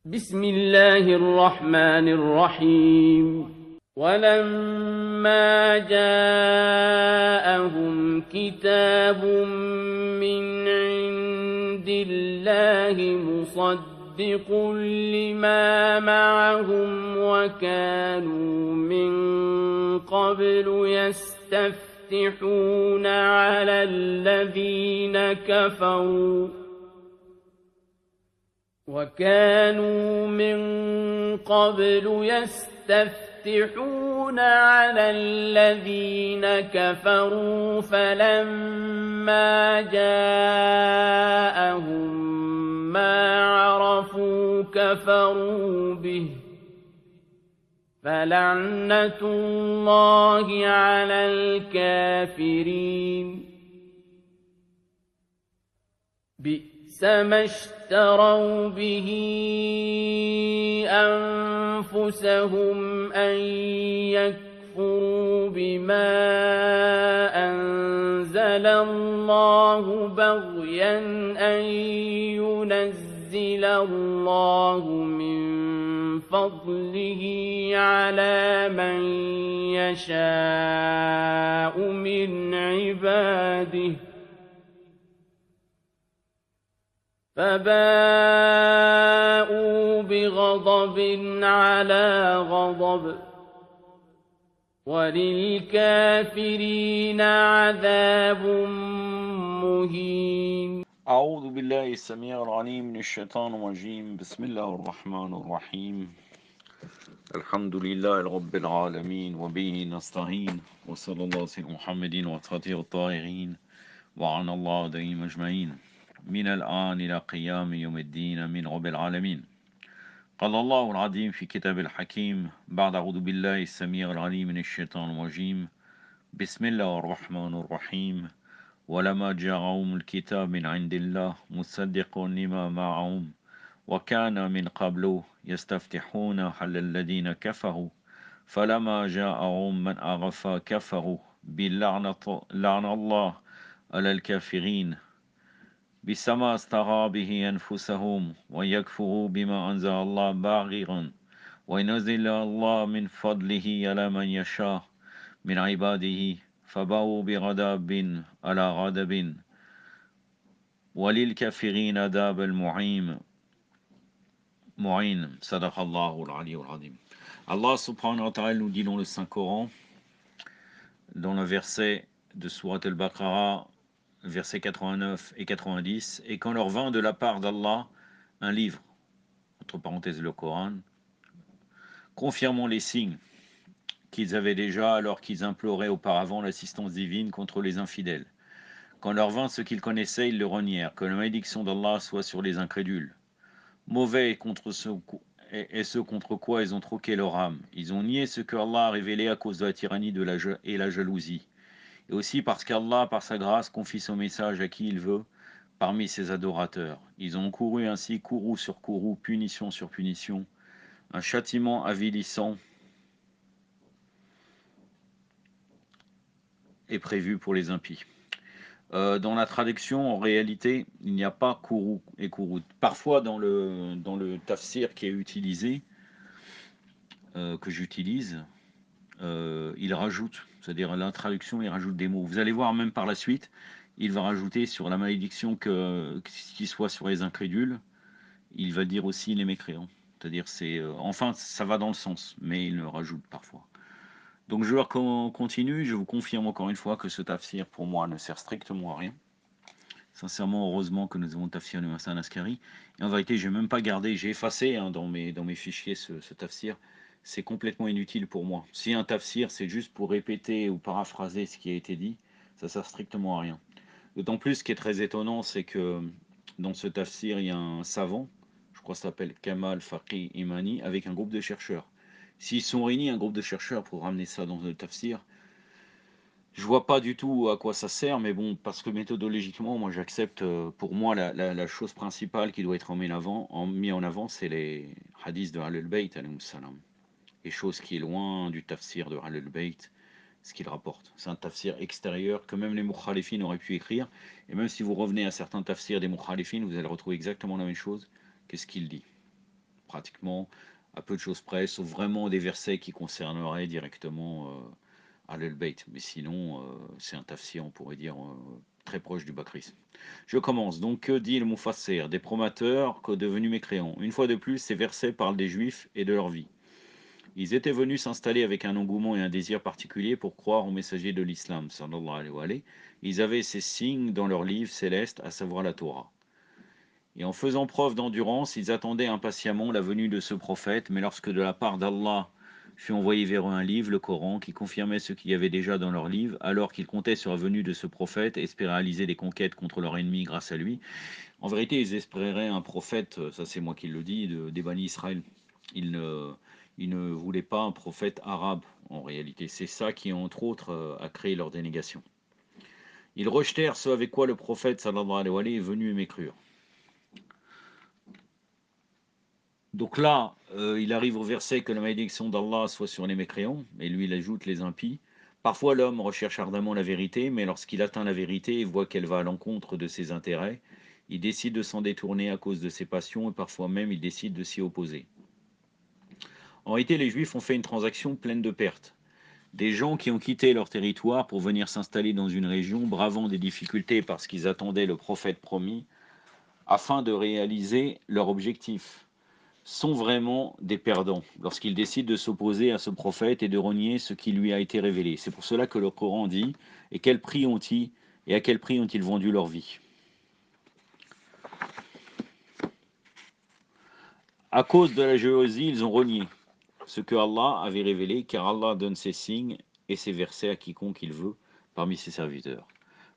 بسم الله الرحمن الرحيم ولما جاءهم كتاب من عند الله مصدق لما معهم وكانوا من قبل يستفتحون على الذين كفروا فلما جاءهم ما عرفوا كفروا به فلعنة الله على الكافرين بئس ما اشتروا به أنفسهم أن يكفروا بما أنزل الله بغيا أن ينزل الله من فضله على من يشاء من عباده فباءوا بغضب على غضب وللكافرين عذاب مهين. أعوذ بالله السميع العليم من الشيطان الرجيم. بسم الله الرحمن الرحيم. الحمد لله رب العالمين وبه نستعين وصلى الله على سيدنا محمد وصحبه الطاهرين وعن الله دائم أجمعين من الآن إلى قيام يوم الدين من رب العالمين. قال الله العظيم في كتاب الحكيم بعد أعوذ بالله السميع العليم من الشيطان الرجيم. بسم الله الرحمن الرحيم. ولما جاءهم الكتاب من عند الله مصدق لما معهم وكان من قبل يستفتحون على الذين كفروا فلما جاءهم من عرف كفروا باللعنة الله على الكافرين بئس ما استرى به أنفسهم ويكفروا بما أنزل الله باغيا وينزل الله من فضله على من يشاء من عباده فباءوا بغضب على غضب وللكافرين عذاب المعين. صدق الله العلي العظيم. Allah subhanahu wa ta'ala nous dit dans le Saint-Coran, dans le verset de Surat al-Baqarah, versets 89 et 90, et quand leur vint de la part d'Allah un livre, entre parenthèses le Coran, confirmant les signes qu'ils avaient déjà alors qu'ils imploraient auparavant l'assistance divine contre les infidèles. Quand leur vint ce qu'ils connaissaient, ils le renièrent, que la malédiction d'Allah soit sur les incrédules. Mauvais est ce contre quoi ils ont troqué leur âme. Ils ont nié ce que Allah a révélé à cause de la tyrannie et la jalousie. Et aussi parce qu'Allah, par sa grâce, confie son message à qui il veut parmi ses adorateurs. Ils ont couru ainsi, courroux sur courroux, punition sur punition, un châtiment avilissant est prévu pour les impies. Dans la traduction, en réalité, il n'y a pas courroux et courroux. Parfois, dans le tafsir qui est utilisé, que j'utilise, il rajoute, c'est-à-dire la traduction, il rajoute des mots. Vous allez voir même par la suite, il va rajouter sur la malédiction qu'il soit sur les incrédules, il va dire aussi les mécréants. C'est-à-dire, enfin, ça va dans le sens, mais il le rajoute parfois. Donc je continue, je vous confirme encore une fois que ce tafsir pour moi ne sert strictement à rien. Sincèrement, heureusement que nous avons le tafsir de Hassan Askari. Et en vérité, je n'ai même pas gardé, j'ai effacé dans mes fichiers ce tafsir. C'est complètement inutile pour moi. Si un tafsir, c'est juste pour répéter ou paraphraser ce qui a été dit, ça sert strictement à rien. D'autant plus, ce qui est très étonnant, c'est que dans ce tafsir, il y a un savant, je crois que ça s'appelle Kamal Faqih Imani, avec un groupe de chercheurs. S'ils sont réunis, un groupe de chercheurs, pour ramener ça dans le tafsir, je vois pas du tout à quoi ça sert, mais bon, parce que méthodologiquement, moi j'accepte, pour moi, la chose principale qui doit être mis en avant, c'est les hadiths de Ahlul Bayt, alayhim salam. Et chose qui est loin du tafsir de Ahlul Bayt, ce qu'il rapporte. C'est un tafsir extérieur que même les mukhalifines auraient pu écrire, et même si vous revenez à certains tafsirs des mukhalifines, vous allez retrouver exactement la même chose que ce qu'il dit. pratiquement à peu de choses près, sauf vraiment des versets qui concerneraient directement Ahlul Bayt. Mais sinon, c'est un tafsir, on pourrait dire, très proche du bakrisme. Je commence. Donc, que dit le Mufassir? Des promateurs devenus mécréants. Une fois de plus, ces versets parlent des Juifs et de leur vie. Ils étaient venus s'installer avec un engouement et un désir particulier pour croire au messager de l'islam, sallallahu alayhi wa alayhi. Ils avaient ces signes dans leur livre céleste, à savoir la Torah. Et en faisant preuve d'endurance, ils attendaient impatiemment la venue de ce prophète, mais lorsque de la part d'Allah fut envoyé vers eux un livre, le Coran, qui confirmait ce qu'il y avait déjà dans leur livre, alors qu'ils comptaient sur la venue de ce prophète, espéraient réaliser des conquêtes contre leur ennemi grâce à lui. En vérité, ils espéraient un prophète, ça c'est moi qui le dis, des Bani Israël. Ils ne, ils ne voulaient pas un prophète arabe, en réalité. C'est ça qui, entre autres, a créé leur dénégation. Ils rejetèrent ce avec quoi le prophète sallallahu alayhi wa sallam est venu et m'écrire. Donc là, il arrive au verset que la malédiction d'Allah soit sur les mécréants, et lui il ajoute les impies. Parfois l'homme recherche ardemment la vérité, mais lorsqu'il atteint la vérité et voit qu'elle va à l'encontre de ses intérêts, il décide de s'en détourner à cause de ses passions, et parfois même il décide de s'y opposer. En réalité, les Juifs ont fait une transaction pleine de pertes. Des gens qui ont quitté leur territoire pour venir s'installer dans une région, bravant des difficultés parce qu'ils attendaient le prophète promis, afin de réaliser leur objectif, sont vraiment des perdants lorsqu'ils décident de s'opposer à ce prophète et de renier ce qui lui a été révélé. C'est pour cela que le Coran dit « Et quel prix ont-ils et à quel prix ont-ils vendu leur vie ?» À cause de la jalousie, ils ont renié ce que Allah avait révélé, car Allah donne ses signes et ses versets à quiconque il veut parmi ses serviteurs.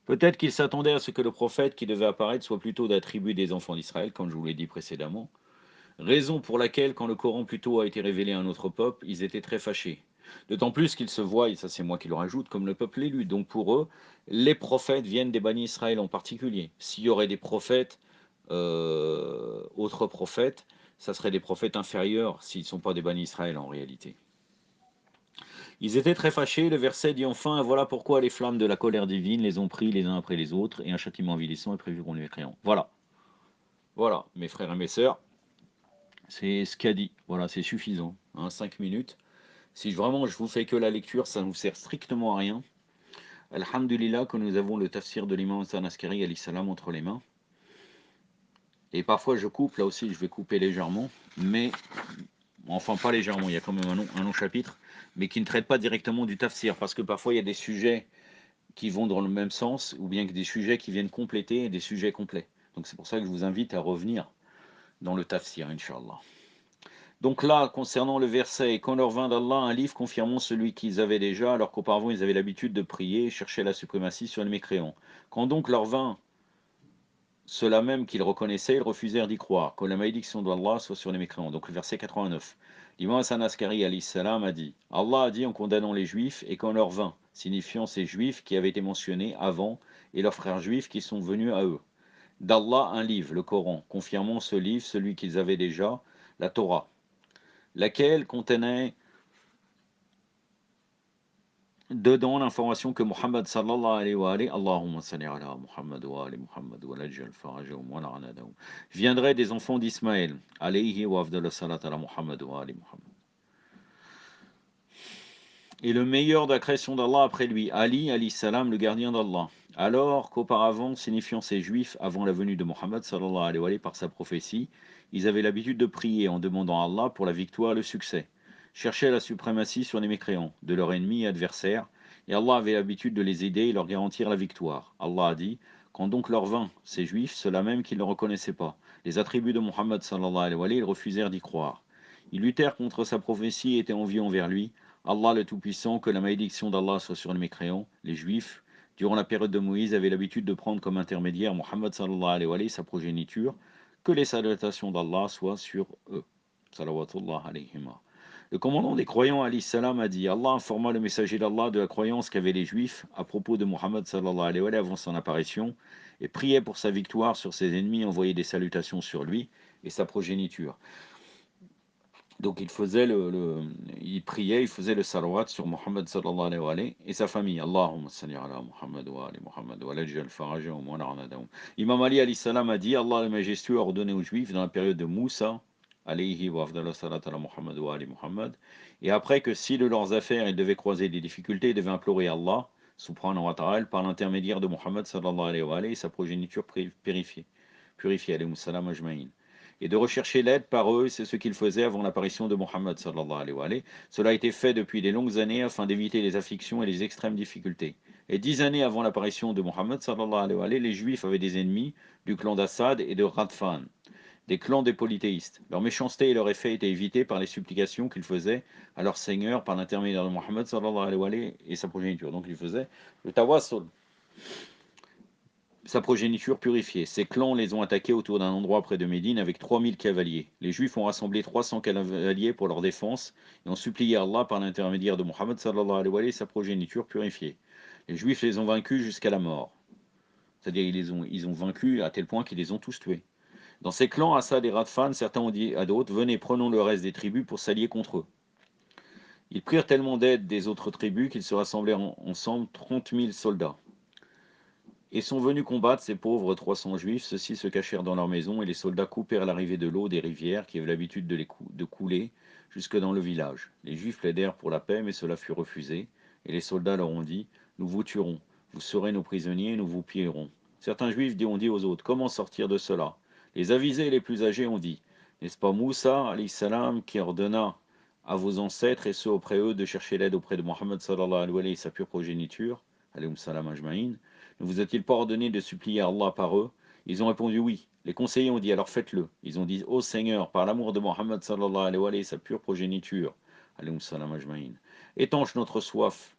Peut-être qu'ils s'attendaient à ce que le prophète qui devait apparaître soit plutôt d'attribuer des enfants d'Israël, comme je vous l'ai dit précédemment, raison pour laquelle, quand le Coran plutôt a été révélé à un autre peuple, ils étaient très fâchés. D'autant plus qu'ils se voient, et ça c'est moi qui le rajoute, comme le peuple élu. Donc pour eux, les prophètes viennent des Bani Israël en particulier. S'il y aurait des prophètes, autres prophètes, ça serait des prophètes inférieurs s'ils ne sont pas des Bani Israël en réalité. Ils étaient très fâchés, le verset dit enfin, voilà pourquoi les flammes de la colère divine les ont pris les uns après les autres, et un châtiment avilissant est prévu pour les mécréants. Voilà, voilà, mes frères et mes sœurs, c'est ce qu'a dit. Voilà, c'est suffisant. 5 minutes. Si vraiment je vous fais que la lecture, ça ne vous sert strictement à rien. Alhamdulillah que nous avons le tafsir de l'imam Hassan Askari alayhi salam entre les mains. Et parfois je coupe, là aussi je vais couper légèrement, mais enfin pas légèrement, il y a quand même un long chapitre, mais qui ne traite pas directement du tafsir, parce que parfois il y a des sujets qui vont dans le même sens, ou bien que des sujets qui viennent compléter des sujets complets. Donc c'est pour ça que je vous invite à revenir dans le tafsir, Inch'Allah. Donc là, concernant le verset, et quand leur vint d'Allah un livre confirmant celui qu'ils avaient déjà, alors qu'auparavant ils avaient l'habitude de prier et chercher la suprématie sur les mécréants. Quand donc leur vint cela même qu'ils reconnaissaient, ils refusèrent d'y croire, que la malédiction d'Allah soit sur les mécréants. Donc le verset 89. L'imam Hassan Askari alayhi salam a dit, Allah a dit en condamnant les juifs, et quand leur vint, signifiant ces juifs qui avaient été mentionnés avant, et leurs frères juifs qui sont venus à eux. D'Allah un livre, le Coran, confirmant ce livre, celui qu'ils avaient déjà, la Torah, laquelle contenait dedans l'information que Muhammad sallallahu alayhi wa alayhi, Allahumma salli ala Muhammad wa ali Muhammad wa lajjal farajahum wa la'anadahum, viendrait des enfants d'Ismaël, alayhi wa afdal salat ala Muhammad wa ali Muhammad. Et le meilleur de la création d'Allah après lui, Ali, alayhi salam, le gardien d'Allah. Alors qu'auparavant, signifiant ces juifs avant la venue de Muhammad sallallahu alayhi wa alayhi par sa prophétie, ils avaient l'habitude de prier en demandant à Allah pour la victoire et le succès, cherchaient la suprématie sur les mécréants, de leurs ennemis et adversaires, et Allah avait l'habitude de les aider et leur garantir la victoire. Allah a dit, quand donc leur vint, ces juifs, ceux-là même qu'ils ne reconnaissaient pas, les attributs de Muhammad sallallahu alayhi wa alayhi, ils refusèrent d'y croire. Ils luttèrent contre sa prophétie et étaient envieux envers lui. Allah le Tout-Puissant, que la malédiction d'Allah soit sur les mécréants, les juifs, durant la période de Moïse, avaient l'habitude de prendre comme intermédiaire Muhammad sallallahu alayhi wa alayhi, sa progéniture, que les salutations d'Allah soient sur eux. Salawatullah alayhima. Le commandant des croyants alayhi salam a dit, Allah informa le messager d'Allah de la croyance qu'avaient les juifs à propos de Muhammad sallallahu alayhi wa alayhi avant son apparition, et priait pour sa victoire sur ses ennemis, envoyait des salutations sur lui et sa progéniture. Donc il priait, il faisait le salawat sur Muhammad sallallahu alayhi wa alayhi et sa famille. Allahumma salli ala Muhammad wa ali Muhammad wa lajjal farajahum wa la'anadahum. Imam Ali alayhi salam a dit, Allah le majestueux a ordonné aux juifs dans la période de Moussa alayhi wa afdalus salat ala Muhammad wa ali Muhammad. Et après que si de leurs affaires ils devaient croiser des difficultés, ils devaient implorer Allah, subhanahu wa ta'ala, par l'intermédiaire de Muhammad sallallahu alayhi wa alayhi, et sa progéniture purifiée, alayhi salam ajma'in. Et de rechercher l'aide par eux, c'est ce qu'ils faisaient avant l'apparition de Muhammad sallallahu alayhi wa alayhi. Cela a été fait depuis des longues années afin d'éviter les afflictions et les extrêmes difficultés. Et 10 années avant l'apparition de Muhammad sallallahu alayhi wa alayhi, les Juifs avaient des ennemis du clan d'Assad et de Radfan, des clans des polythéistes. Leur méchanceté et leur effet étaient évités par les supplications qu'ils faisaient à leur Seigneur par l'intermédiaire de Muhammad sallallahu alayhi wa alayhi et sa progéniture. Donc ils faisaient le tawassul, sa progéniture purifiée. Ces clans les ont attaqués autour d'un endroit près de Médine avec 3000 cavaliers. Les Juifs ont rassemblé 300 cavaliers pour leur défense et ont supplié Allah par l'intermédiaire de Muhammad sallallahu alayhi wa alayhi et sa progéniture purifiée. Les Juifs les ont vaincus jusqu'à la mort. C'est-à-dire ils ont vaincus à tel point qu'ils les ont tous tués. Dans ces clans, Assad et Radfan, certains ont dit à d'autres, venez, prenons le reste des tribus pour s'allier contre eux. Ils prirent tellement d'aide des autres tribus qu'ils se rassemblèrent ensemble 30 000 soldats. Et sont venus combattre ces pauvres 300 juifs. Ceux-ci se cachèrent dans leurs maisons et les soldats coupèrent l'arrivée de l'eau des rivières qui avaient l'habitude de couler jusque dans le village. Les juifs plaidèrent pour la paix, mais cela fut refusé. Et les soldats leur ont dit, nous vous tuerons, vous serez nos prisonniers et nous vous pillerons. Certains juifs ont dit aux autres, comment sortir de cela? Les avisés et les plus âgés ont dit, n'est-ce pas Moussa, alayhi salam, qui ordonna à vos ancêtres et ceux auprès eux de chercher l'aide auprès de Mohammed sallallahu alayhi wa alayhi, sa pure progéniture, alayhi salam ajma'in. Ne vous a-t-il pas ordonné de supplier à Allah par eux? Ils ont répondu oui. Les conseillers ont dit alors faites-le. Ils ont dit ô Seigneur, par l'amour de Mohammed sallallahu alayhi wa alayhi, sa pure progéniture, alayhi salam ajma'in, étanche notre soif.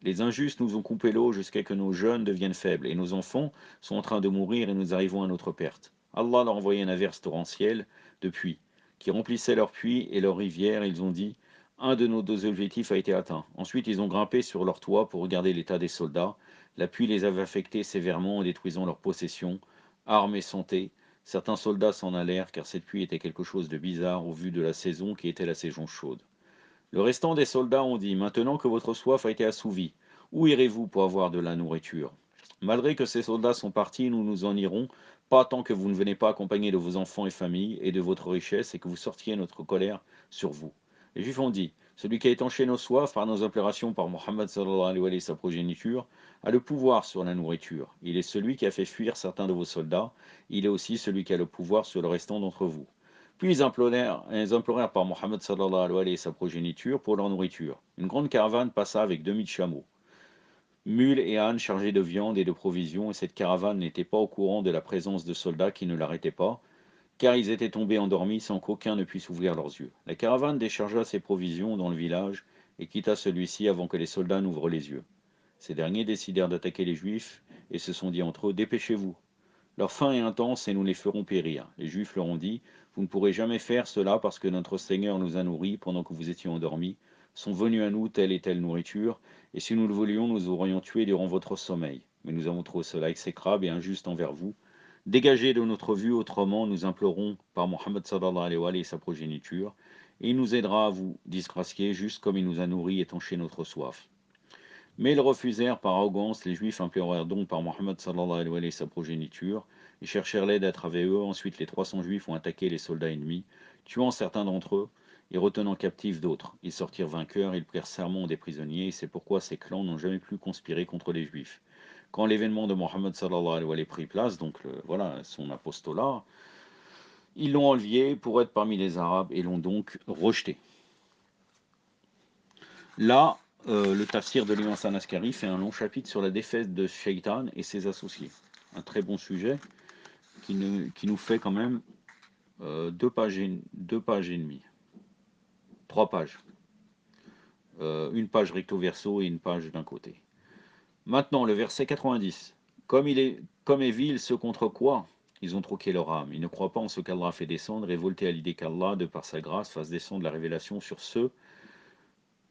Les injustes nous ont coupé l'eau jusqu'à que nos jeunes deviennent faibles, et nos enfants sont en train de mourir et nous arrivons à notre perte. Allah leur envoyait une averse torrentielle de pluie, qui remplissait leurs puits et leurs rivières. Ils ont dit, un de nos deux objectifs a été atteint. Ensuite, ils ont grimpé sur leur toit pour regarder l'état des soldats. La pluie les avait affectés sévèrement en détruisant leurs possessions, armes et santé. Certains soldats s'en allèrent car cette pluie était quelque chose de bizarre au vu de la saison qui était la saison chaude. Le restant des soldats ont dit, maintenant que votre soif a été assouvie, où irez-vous pour avoir de la nourriture? Malgré que ces soldats sont partis, nous nous en irons, pas tant que vous ne venez pas accompagnés de vos enfants et familles et de votre richesse et que vous sortiez notre colère sur vous. Les Juifs ont dit, celui qui a étanché nos soifs par nos implorations par Mohammed sallallahu alayhi wa alayhi, sa progéniture, a le pouvoir sur la nourriture. Il est celui qui a fait fuir certains de vos soldats, il est aussi celui qui a le pouvoir sur le restant d'entre vous. Puis ils implorèrent par Mohammed sallallahu alayhi wa alayhi, sa progéniture pour leur nourriture. Une grande caravane passa avec 2000 chameaux, mules et ânes chargés de viande et de provisions, et cette caravane n'était pas au courant de la présence de soldats qui ne l'arrêtaient pas, car ils étaient tombés endormis sans qu'aucun ne puisse ouvrir leurs yeux. La caravane déchargea ses provisions dans le village et quitta celui-ci avant que les soldats n'ouvrent les yeux. Ces derniers décidèrent d'attaquer les Juifs et se sont dit entre eux, dépêchez-vous. Leur faim est intense et nous les ferons périr. Les Juifs leur ont dit, vous ne pourrez jamais faire cela parce que notre Seigneur nous a nourris pendant que vous étiez endormis, sont venus à nous telle et telle nourriture, et si nous le voulions, nous aurions tué durant votre sommeil. Mais nous avons trouvé cela exécrable et injuste envers vous. Dégagez de notre vue, autrement nous implorons par Mohammed sallallahu alayhi wa alayhi, sa progéniture, et il nous aidera à vous disgracier, juste comme il nous a nourris et étanché notre soif. Mais ils refusèrent par arrogance. Les Juifs implorèrent donc par Mohammed sallallahu alayhi wa alayhi, sa progéniture, et cherchèrent l'aide à travers eux. Ensuite, les 300 Juifs ont attaqué les soldats ennemis, tuant certains d'entre eux et retenant captifs d'autres. Ils sortirent vainqueurs, ils prirent serment des prisonniers, et c'est pourquoi ces clans n'ont jamais plus conspiré contre les Juifs. Quand l'événement de Mohammed sallallahu alayhi wa alayhi prit place, donc voilà son apostolat, ils l'ont enlevé pour être parmi les Arabes et l'ont donc rejeté. Là, le tafsir de l'imam Hassan Askari fait un long chapitre sur la défaite de Shaitan et ses associés. Un très bon sujet qui nous fait quand même 2 pages et demie. 3 pages. Une page recto verso et une page d'un côté. Maintenant, le verset 90. Comme est vil ce contre quoi ils ont troqué leur âme. Ils ne croient pas en ce qu'Allah a fait descendre et volté à l'idée qu'Allah, de par sa grâce, fasse descendre la révélation sur ceux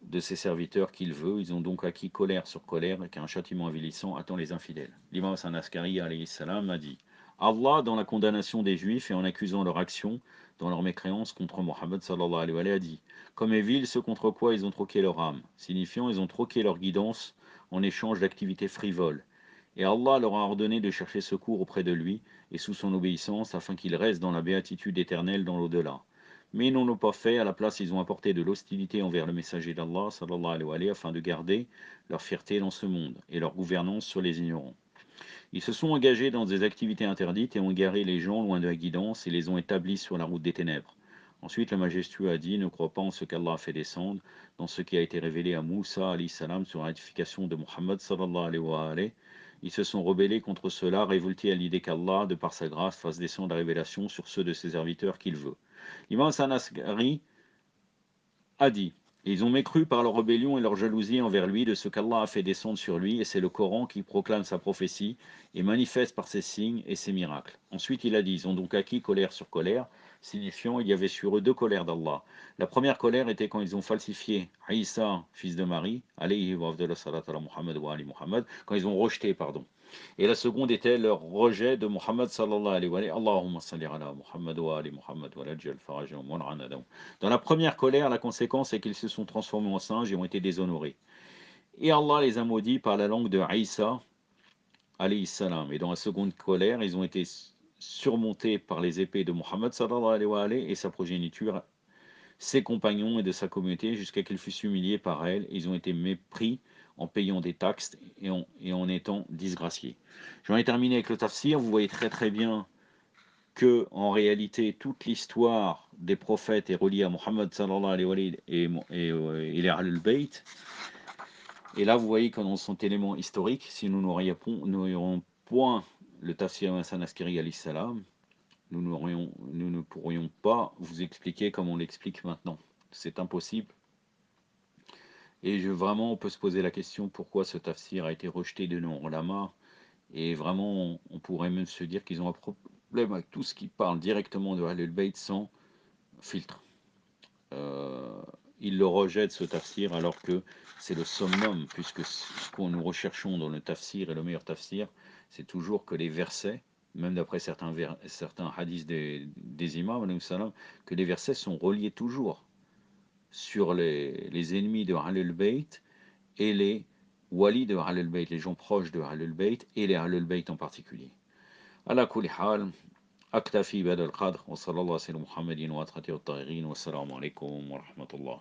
de ses serviteurs qu'il veut. Ils ont donc acquis colère sur colère et qu'un châtiment avilissant attend les infidèles. L'imam Hassan Askari alayhi salam a dit, Allah, dans la condamnation des Juifs et en accusant leur action dans leur mécréance contre Mohammed sallallahu alayhi wa alayhi, a dit, comme est vil ce contre quoi ils ont troqué leur âme, signifiant ils ont troqué leur guidance en échange d'activités frivoles. Et Allah leur a ordonné de chercher secours auprès de lui et sous son obéissance afin qu'ils restent dans la béatitude éternelle dans l'au-delà. mais ils n'en ont pas fait. À la place, ils ont apporté de l'hostilité envers le messager d'Allah, sallallahu alayhi wa alayhi, afin de garder leur fierté dans ce monde et leur gouvernance sur les ignorants. Ils se sont engagés dans des activités interdites et ont égaré les gens loin de la guidance et les ont établis sur la route des ténèbres. Ensuite, le majestueux a dit: ne crois pas en ce qu'Allah a fait descendre, dans ce qui a été révélé à Moussa alayhi salam sur la ratification de Muhammad sallallahu alayhi wa alayhi. Ils se sont rebellés contre cela, révoltés à l'idée qu'Allah, de par sa grâce, fasse descendre la révélation sur ceux de ses serviteurs qu'il veut. L'imam Hassan Askari a dit: ils ont mécru par leur rébellion et leur jalousie envers lui de ce qu'Allah a fait descendre sur lui, et c'est le Coran qui proclame sa prophétie et manifeste par ses signes et ses miracles. Ensuite il a dit: ils ont donc acquis colère sur colère, signifiant il y avait sur eux deux colères d'Allah. La première colère était quand ils ont falsifié Isa, fils de Marie, alayhi wa afdalus salat ala Muhammad wa ali Muhammad, quand ils ont rejeté, pardon. Et la seconde était leur rejet de Muhammad sallallahu alayhi wa sallam. Allahumma salli ala Muhammad wa ali Muhammad wa lajjal farajahum wa l'anadahum. Dans la première colère, la conséquence est qu'ils se sont transformés en singes et ont été déshonorés. Et Allah les a maudits par la langue de Isa alayhi salam. Et dans la seconde colère, ils ont été surmontés par les épées de Muhammad sallallahu alayhi wa sallam et sa progéniture, ses compagnons et de sa communauté, jusqu'à qu'ils fussent humiliés par elle. Ils ont été mépris en payant des taxes et en étant disgraciés. J'en ai terminé avec le tafsir. Vous voyez très très bien que, en réalité, toute l'histoire des prophètes est reliée à Muhammad sallallahu alayhi wa sallam et les Ahlul Bayt. Et là, vous voyez que dans son élément historique, si nous n'aurions point le tafsir Hassan Askari alayhi salam, nous ne pourrions pas vous expliquer comme on l'explique maintenant. C'est impossible. Et vraiment, on peut se poser la question pourquoi ce tafsir a été rejeté de nos ulama. Et vraiment, on pourrait même se dire qu'ils ont un problème avec tout ce qui parle directement de Ahlul Bayt sans filtre. Ils le rejettent, ce tafsir, alors que c'est le summum, puisque ce que nous recherchons dans le tafsir et le meilleur tafsir, c'est toujours que les versets, même d'après certains hadiths des imams, que les versets sont reliés toujours sur les ennemis de Ahlul Bayt et les wali de Ahlul Bayt, les gens proches de Ahlul Bayt et les Ahlul Bayt en particulier. Ala kulli hal, أكتفي بهذا القدر وصلى الله على سيدنا محمد وآله الطاهرين والسلام عليكم ورحمة الله.